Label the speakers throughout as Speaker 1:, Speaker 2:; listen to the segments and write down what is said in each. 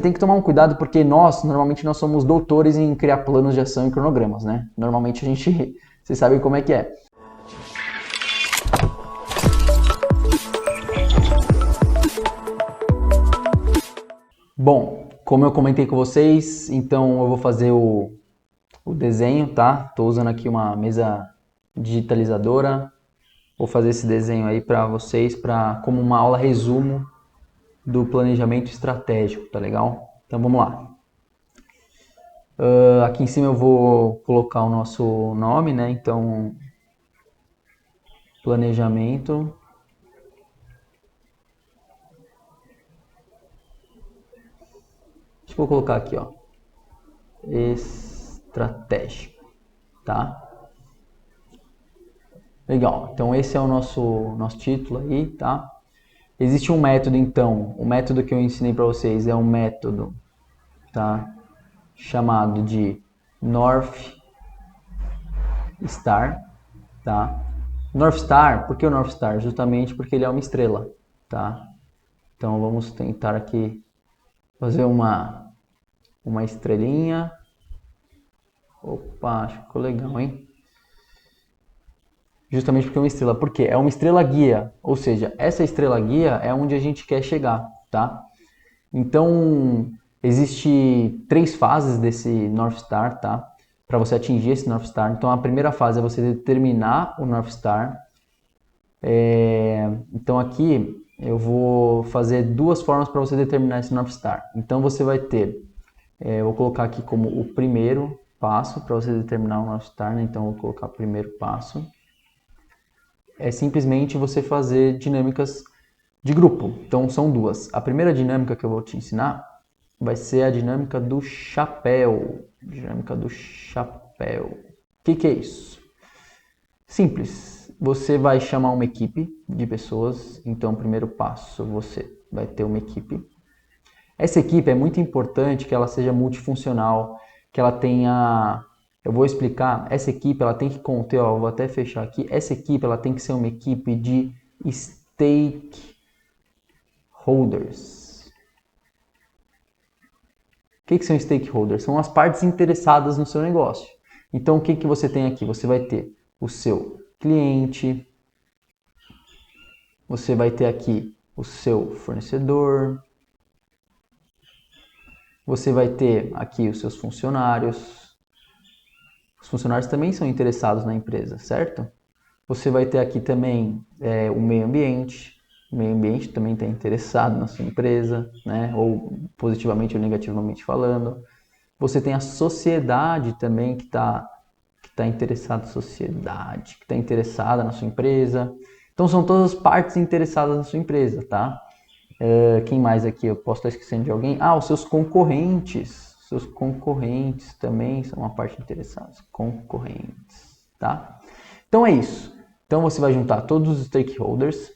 Speaker 1: Tem que tomar um cuidado porque normalmente nós somos doutores em criar planos de ação e cronogramas, né? Normalmente vocês sabem como é que é. Bom, como eu comentei com vocês, então eu vou fazer o desenho, tá? Tô usando aqui uma mesa digitalizadora. Vou fazer esse desenho aí para vocês, como uma aula resumo do planejamento estratégico, tá legal? Então vamos lá. Aqui em cima eu vou colocar o nosso nome, né? Então, planejamento. Vou colocar aqui, ó, estratégico, tá? Legal, então esse é o nosso título aí, tá? Existe um método, então, o método que eu ensinei para vocês é um método, tá? Chamado de North Star, tá? North Star, por que o North Star? Justamente porque ele é uma estrela, tá? Então vamos tentar aqui fazer uma estrelinha. Opa, acho que ficou legal, hein? Justamente porque é uma estrela. Por quê? É uma estrela guia, ou seja, essa estrela guia é onde a gente quer chegar, tá? Então, existe 3 fases desse North Star, tá? Para você atingir esse North Star. Então, a primeira fase é você determinar o North Star. Então, aqui eu vou fazer 2 formas para você determinar esse North Star. Então, você vai ter, eu vou colocar aqui como o primeiro passo para você determinar o North Star, né? Então, eu vou colocar o primeiro passo. É simplesmente você fazer dinâmicas de grupo. Então, são 2. A primeira dinâmica que eu vou te ensinar vai ser a dinâmica do chapéu. Dinâmica do chapéu. O que é isso? Simples. Você vai chamar uma equipe de pessoas. Então, primeiro passo, você vai ter uma equipe. Essa equipe é muito importante que ela seja multifuncional, que ela tenha... Eu vou explicar. Essa equipe ela tem que conter, ó, vou até fechar aqui. Essa equipe ela tem que ser uma equipe de stakeholders. O que são stakeholders? São as partes interessadas no seu negócio. Então, o que você tem aqui? Você vai ter o seu cliente, você vai ter aqui o seu fornecedor, você vai ter aqui os seus funcionários. Os funcionários também são interessados na empresa, certo? Você vai ter aqui também o meio ambiente. O meio ambiente também está interessado na sua empresa, né? Ou positivamente ou negativamente falando. Você tem a sociedade também que está interessada que está interessada na sua empresa. Então são todas as partes interessadas na sua empresa, tá? Quem mais aqui? Eu posso estar esquecendo de alguém? Os seus concorrentes. Seus concorrentes também são uma parte interessada. Concorrentes, tá? Então é isso. Então você vai juntar todos os stakeholders.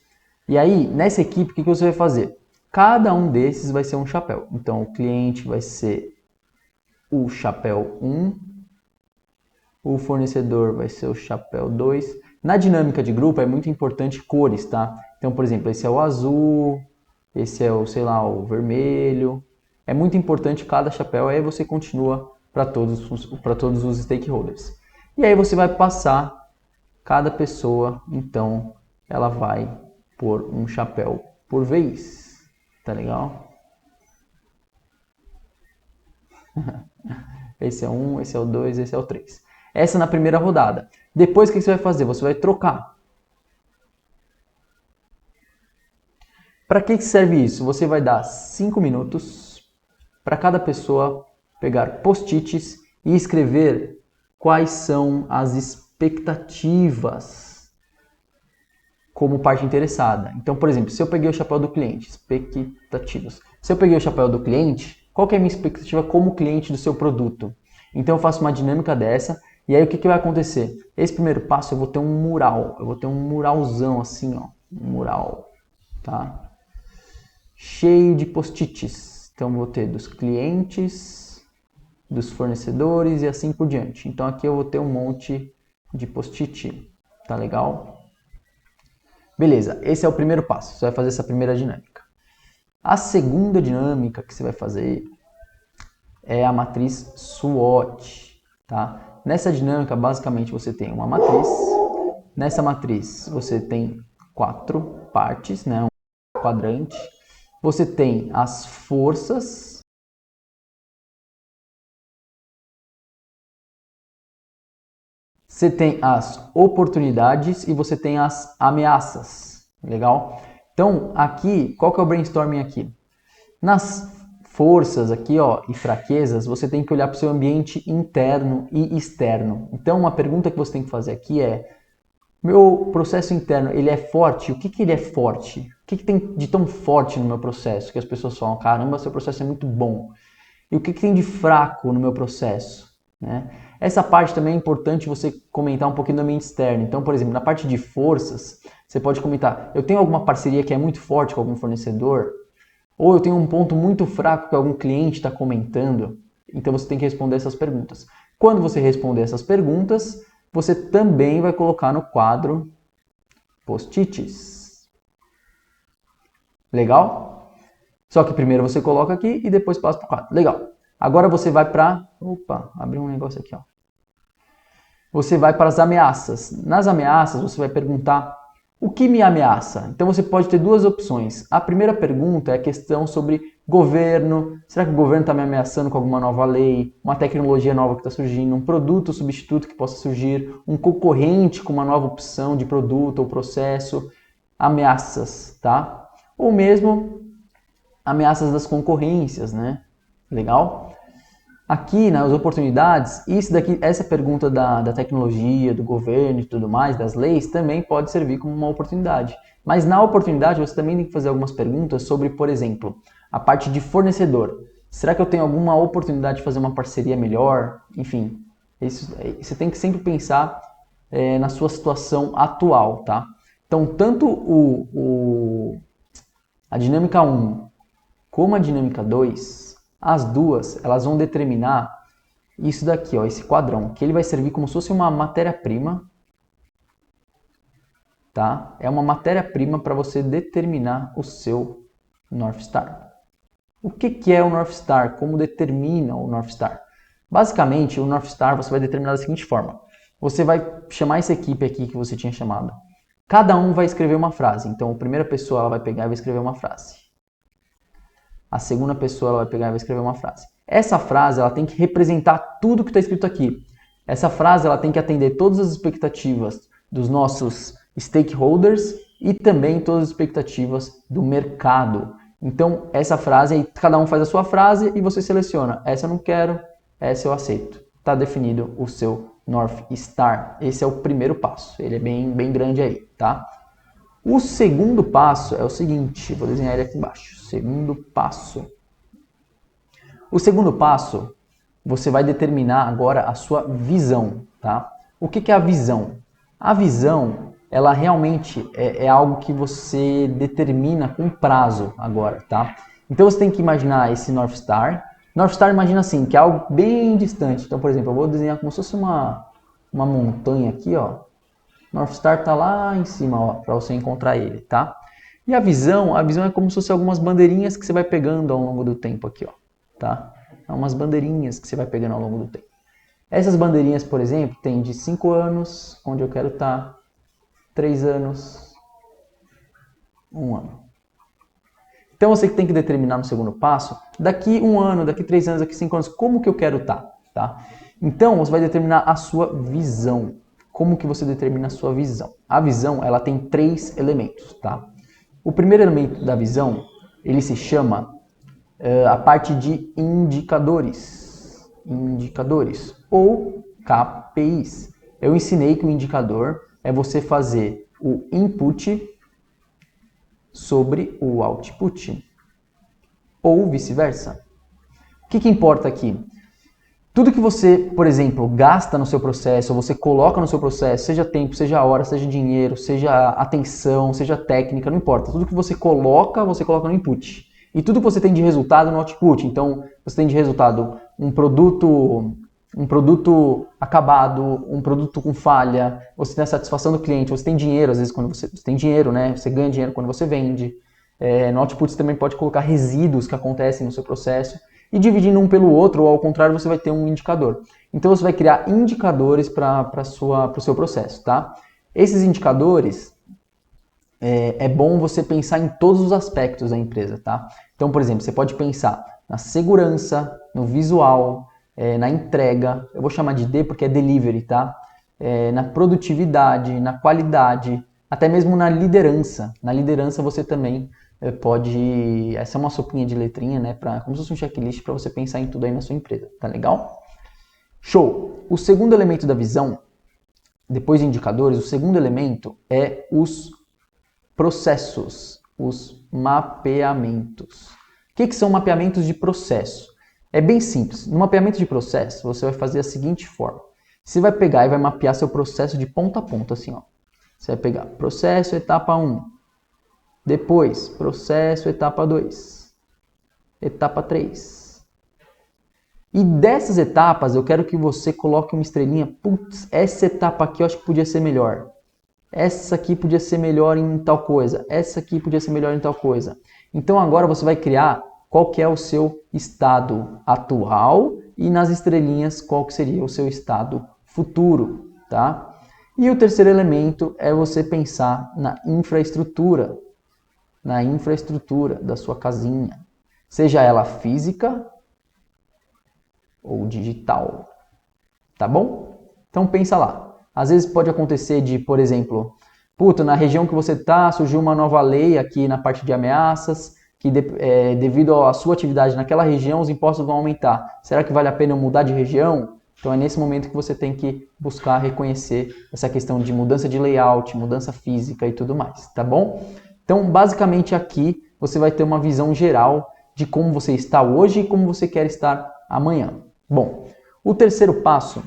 Speaker 1: E aí, nessa equipe, o que você vai fazer? Cada um desses vai ser um chapéu. Então o cliente vai ser o chapéu 1, o fornecedor vai ser o chapéu 2. Na dinâmica de grupo é muito importante cores, tá? Então, por exemplo, esse é o azul, esse é o, sei lá, o vermelho. É muito importante cada chapéu, aí você continua para todos os stakeholders. E aí você vai passar cada pessoa, então ela vai pôr um chapéu por vez. Tá legal? Esse é o 1, esse é o 2, esse é o 3. Essa na primeira rodada. Depois o que você vai fazer? Você vai trocar. Para que serve isso? Você vai dar 5 minutos para cada pessoa pegar post-its e escrever quais são as expectativas como parte interessada. Então, por exemplo, se eu peguei o chapéu do cliente, expectativas. Se eu peguei o chapéu do cliente, qual que é a minha expectativa como cliente do seu produto? Então eu faço uma dinâmica dessa, e aí o que vai acontecer? Esse primeiro passo eu vou ter um mural, eu vou ter um muralzão assim, ó, um mural, tá? Cheio de post-its. Então eu vou ter dos clientes, dos fornecedores e assim por diante. Então aqui eu vou ter um monte de post-it, tá legal? Beleza, esse é o primeiro passo, você vai fazer essa primeira dinâmica. A segunda dinâmica que você vai fazer é a matriz SWOT, tá? Nessa dinâmica, basicamente, você tem uma matriz. Nessa matriz, você tem 4 partes, né? Um quadrante. Você tem as forças. Você tem as oportunidades e você tem as ameaças. Legal? Então, aqui, qual que é o brainstorming aqui? Nas forças aqui, ó, e fraquezas, você tem que olhar para o seu ambiente interno e externo. Então, uma pergunta que você tem que fazer aqui é: meu processo interno, ele é forte? O que que ele é forte? O que que tem de tão forte no meu processo? Que as pessoas falam, caramba, seu processo é muito bom. E o que que tem de fraco no meu processo? Né? Essa parte também é importante você comentar um pouquinho do ambiente externo. Então, por exemplo, na parte de forças, você pode comentar, eu tenho alguma parceria que é muito forte com algum fornecedor? Ou eu tenho um ponto muito fraco que algum cliente está comentando? Então você tem que responder essas perguntas. Quando você responder essas perguntas, você também vai colocar no quadro post-its. Legal? Só que primeiro você coloca aqui e depois passa para o quadro. Legal. Agora você vai para... Opa, abri um negócio aqui, ó. Você vai para as ameaças. Nas ameaças, você vai perguntar o que me ameaça? Então você pode ter duas opções. A primeira pergunta é a questão sobre governo. Será que o governo está me ameaçando com alguma nova lei, uma tecnologia nova que está surgindo, um produto substituto que possa surgir, um concorrente com uma nova opção de produto ou processo? Ameaças, tá? Ou mesmo ameaças das concorrências, né? Legal? Aqui, nas oportunidades, essa pergunta da tecnologia, do governo e tudo mais, das leis, também pode servir como uma oportunidade. Mas na oportunidade você também tem que fazer algumas perguntas sobre, por exemplo, a parte de fornecedor. Será que eu tenho alguma oportunidade de fazer uma parceria melhor? Enfim, você tem que sempre pensar na sua situação atual, tá? Então, tanto a dinâmica 1 como a dinâmica 2, as duas, elas vão determinar isso daqui, ó, esse quadrão, que ele vai servir como se fosse uma matéria-prima, tá? É uma matéria-prima para você determinar o seu North Star. O que é o North Star? Como determina o North Star? Basicamente, o North Star você vai determinar da seguinte forma. Você vai chamar essa equipe aqui que você tinha chamado. Cada um vai escrever uma frase. Então, a primeira pessoa ela vai pegar e vai escrever uma frase. A segunda pessoa ela vai pegar e vai escrever uma frase. Essa frase ela tem que representar tudo que está escrito aqui. Essa frase ela tem que atender todas as expectativas dos nossos stakeholders e também todas as expectativas do mercado. Então, essa frase aí, cada um faz a sua frase e você seleciona. Essa eu não quero, essa eu aceito. Está definido o seu North Star. Esse é o primeiro passo. Ele é bem grande aí, tá? O segundo passo é o seguinte, vou desenhar ele aqui embaixo. Segundo passo. O segundo passo, você vai determinar agora a sua visão, tá? O que é a visão? A visão, ela realmente é algo que você determina com prazo agora, tá? Então você tem que imaginar esse North Star. North Star imagina assim, que é algo bem distante. Então, por exemplo, eu vou desenhar como se fosse uma montanha aqui, ó. North Star está lá em cima, ó, para você encontrar ele, tá? E a visão é como se fosse algumas bandeirinhas que você vai pegando ao longo do tempo aqui, ó, tá? É umas bandeirinhas que você vai pegando ao longo do tempo. Essas bandeirinhas, por exemplo, tem de 5 anos, onde eu quero estar, 3 anos, 1 ano. Então você tem que determinar no segundo passo, daqui 1 ano, daqui 3 anos, daqui 5 anos, como que eu quero estar, tá? Então você vai determinar a sua visão. Como que você determina a sua visão? A visão, ela tem 3 elementos, tá? O primeiro elemento da visão, ele se chama a parte de indicadores. Indicadores ou KPIs. Eu ensinei que o indicador é você fazer o input sobre o output. Ou vice-versa. O que importa aqui? Tudo que você, por exemplo, gasta no seu processo, ou você coloca no seu processo, seja tempo, seja hora, seja dinheiro, seja atenção, seja técnica, não importa. Tudo que você coloca no input. E tudo que você tem de resultado no output. Então, você tem de resultado um produto acabado, um produto com falha, você tem a satisfação do cliente, você tem dinheiro, às vezes quando você tem dinheiro, né? Você ganha dinheiro quando você vende. No output você também pode colocar resíduos que acontecem no seu processo. e dividindo um pelo outro, ou ao contrário, você vai ter um indicador. Então você vai criar indicadores para o seu processo, tá? Esses indicadores, é bom você pensar em todos os aspectos da empresa, tá? Então, por exemplo, você pode pensar na segurança, no visual, na entrega, eu vou chamar de D porque é delivery, tá? Na produtividade, na qualidade, até mesmo na liderança. Na liderança você também pode... Essa é uma sopinha de letrinha, né? Como se fosse um checklist para você pensar em tudo aí na sua empresa, tá legal? Show! O segundo elemento da visão, depois de indicadores, o segundo elemento é os processos, os mapeamentos. O que são mapeamentos de processo? É bem simples. No mapeamento de processo, você vai fazer a seguinte forma. Você vai pegar e vai mapear seu processo de ponta a ponta, assim, ó. Você vai pegar processo etapa 1, depois processo etapa 2, etapa 3. E dessas etapas, eu quero que você coloque uma estrelinha. Putz, essa etapa aqui eu acho que podia ser melhor. Essa aqui podia ser melhor em tal coisa. Essa aqui podia ser melhor em tal coisa. Então agora você vai criar qual que é o seu estado atual e nas estrelinhas qual que seria o seu estado futuro, tá? E o terceiro elemento é você pensar na infraestrutura da sua casinha, seja ela física ou digital, tá bom? Então pensa lá. Às vezes pode acontecer de, por exemplo, na região que você tá, surgiu uma nova lei aqui na parte de ameaças, que devido à sua atividade naquela região, os impostos vão aumentar. Será que vale a pena eu mudar de região? Então é nesse momento que você tem que buscar reconhecer essa questão de mudança de layout, mudança física e tudo mais, tá bom? Então basicamente aqui você vai ter uma visão geral de como você está hoje e como você quer estar amanhã. Bom, o terceiro passo,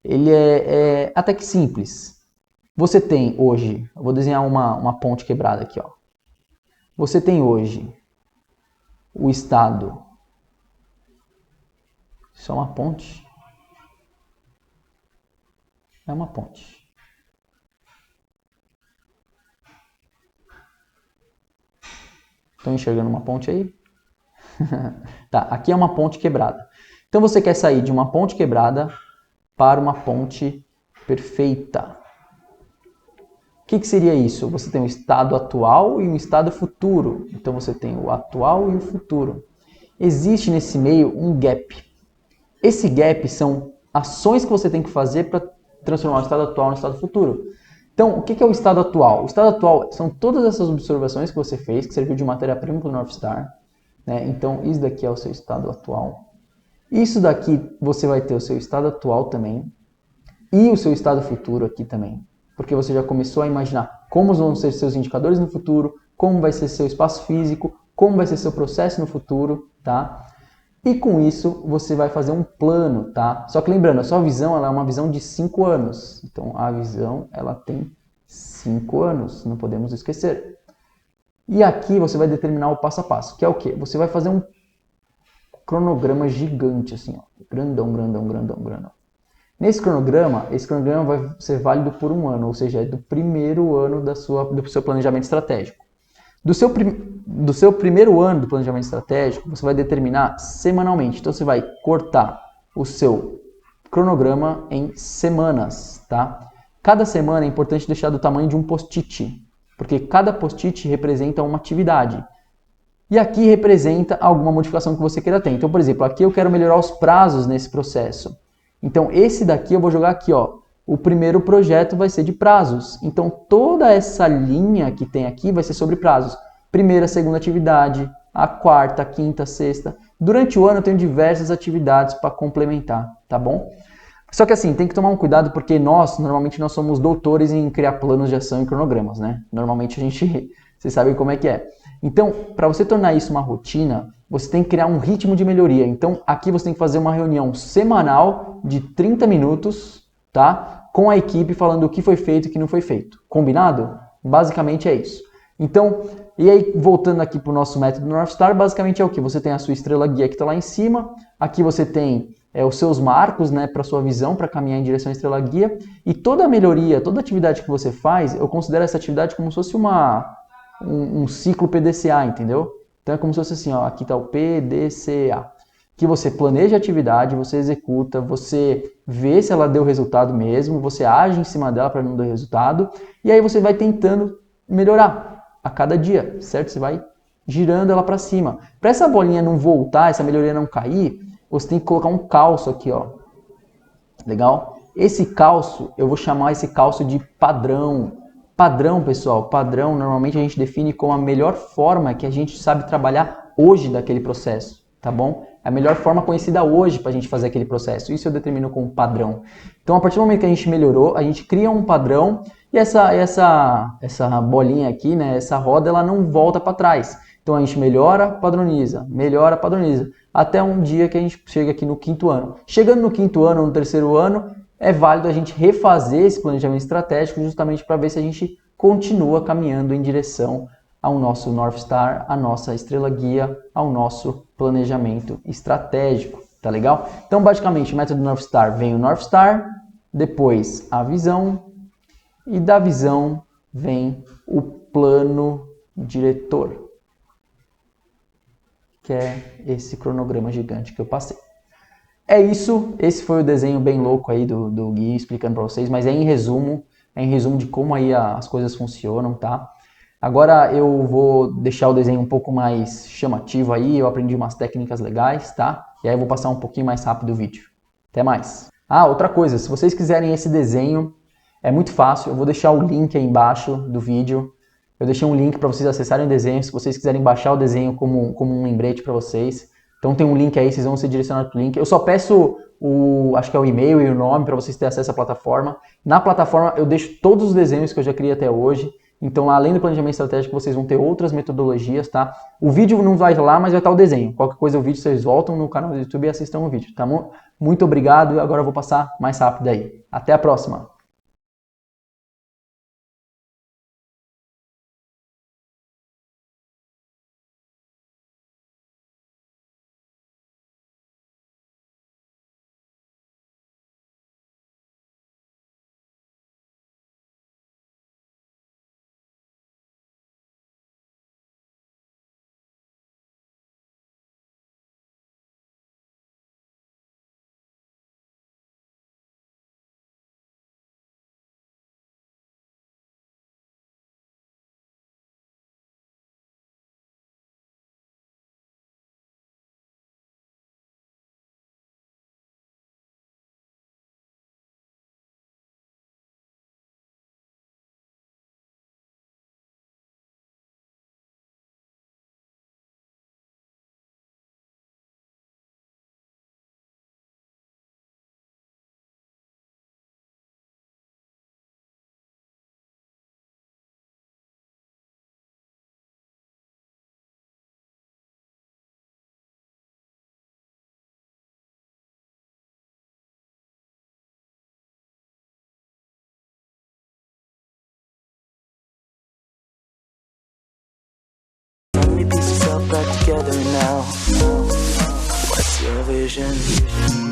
Speaker 1: ele é até que simples. Você tem hoje, eu vou desenhar uma ponte quebrada aqui, ó. Você tem hoje o estado. Isso é uma ponte? É uma ponte. Estão enxergando uma ponte aí? Tá, aqui é uma ponte quebrada. Então você quer sair de uma ponte quebrada para uma ponte perfeita. O que seria isso? Você tem o estado atual e um estado futuro. Então você tem o atual e o futuro. Existe nesse meio um gap. Esse gap são ações que você tem que fazer para transformar o estado atual no estado futuro. Então, o que é o estado atual? O estado atual são todas essas observações que você fez, que serviu de matéria-prima para o North Star. Né? Então, isso daqui é o seu estado atual. Isso daqui você vai ter o seu estado atual também e o seu estado futuro aqui também. Porque você já começou a imaginar como vão ser seus indicadores no futuro, como vai ser seu espaço físico, como vai ser seu processo no futuro, tá? E com isso você vai fazer um plano, tá? Só que lembrando, a sua visão ela é uma visão de 5 anos. Então a visão ela tem 5 anos, não podemos esquecer. E aqui você vai determinar o passo a passo, que é o quê? Você vai fazer um cronograma gigante, assim, ó. Grandão, grandão, grandão, grandão. Esse cronograma vai ser válido por 1 ano, ou seja, é do primeiro ano do seu planejamento estratégico. Do seu primeiro ano do planejamento estratégico, você vai determinar semanalmente. Então você vai cortar o seu cronograma em semanas, tá? Cada semana é importante deixar do tamanho de um post-it, porque cada post-it representa uma atividade. E aqui representa alguma modificação que você queira ter. Então, por exemplo, aqui eu quero melhorar os prazos nesse processo. Então, esse daqui eu vou jogar aqui, ó. O primeiro projeto vai ser de prazos. Então, toda essa linha que tem aqui vai ser sobre prazos. Primeira, segunda atividade, a quarta, a quinta, a sexta. Durante o ano eu tenho diversas atividades para complementar, tá bom? Só que assim, tem que tomar um cuidado porque normalmente nós somos doutores em criar planos de ação e cronogramas, né? Normalmente vocês sabem como é que é. Então, para você tornar isso uma rotina, você tem que criar um ritmo de melhoria. Então, aqui você tem que fazer uma reunião semanal de 30 minutos, tá? Com a equipe falando o que foi feito e o que não foi feito. Combinado? Basicamente é isso. Então, e aí voltando aqui para o nosso método North Star, basicamente é o que? Você tem a sua estrela guia que está lá em cima, aqui você tem os seus marcos, né, para sua visão, para caminhar em direção à estrela guia, e toda melhoria, toda atividade que você faz, eu considero essa atividade como se fosse um ciclo PDCA, entendeu? Então é como se fosse assim, ó, aqui está o PDCA, que você planeja a atividade, você executa, você vê se ela deu resultado mesmo, você age em cima dela para não dar resultado, e aí você vai tentando melhorar a cada dia, certo? Você vai girando ela para cima. Para essa bolinha não voltar, essa melhoria não cair, você tem que colocar um calço aqui, ó. Legal? Esse calço, eu vou chamar esse calço de padrão. Padrão, pessoal, padrão normalmente a gente define como a melhor forma que a gente sabe trabalhar hoje daquele processo, tá bom? É a melhor forma conhecida hoje para a gente fazer aquele processo. Isso eu determino como padrão. Então, a partir do momento que a gente melhorou, a gente cria um padrão e essa bolinha aqui, né, essa roda, ela não volta para trás. Então, a gente melhora, padroniza, até um dia que a gente chega aqui no 5º ano. Chegando no 5º ano ou no 3º ano, é válido a gente refazer esse planejamento estratégico justamente para ver se a gente continua caminhando em direção ao nosso North Star, à nossa estrela guia, ao nosso planejamento estratégico, tá legal? Então, basicamente, o método North Star vem o North Star, depois a visão, e da visão vem o plano diretor, que é esse cronograma gigante que eu passei. É isso, esse foi o desenho bem louco aí do Gui explicando para vocês, mas é em resumo de como aí as coisas funcionam, tá? Agora eu vou deixar o desenho um pouco mais chamativo aí, eu aprendi umas técnicas legais, tá? E aí eu vou passar um pouquinho mais rápido o vídeo. Até mais! Ah, outra coisa, se vocês quiserem esse desenho, é muito fácil, eu vou deixar o link aí embaixo do vídeo. Eu deixei um link para vocês acessarem o desenho, se vocês quiserem baixar o desenho como um lembrete para vocês. Então tem um link aí, vocês vão ser direcionados para o link. Eu só peço acho que é o e-mail e o nome para vocês terem acesso à plataforma. Na plataforma eu deixo todos os desenhos que eu já criei até hoje. Então, além do planejamento estratégico, vocês vão ter outras metodologias, tá? O vídeo não vai lá, mas vai estar o desenho. Qualquer coisa, o vídeo, vocês voltam no canal do YouTube e assistam o vídeo, tá bom? Muito obrigado e agora eu vou passar mais rápido aí. Até a próxima!
Speaker 2: Pieces all back together now. What's your vision?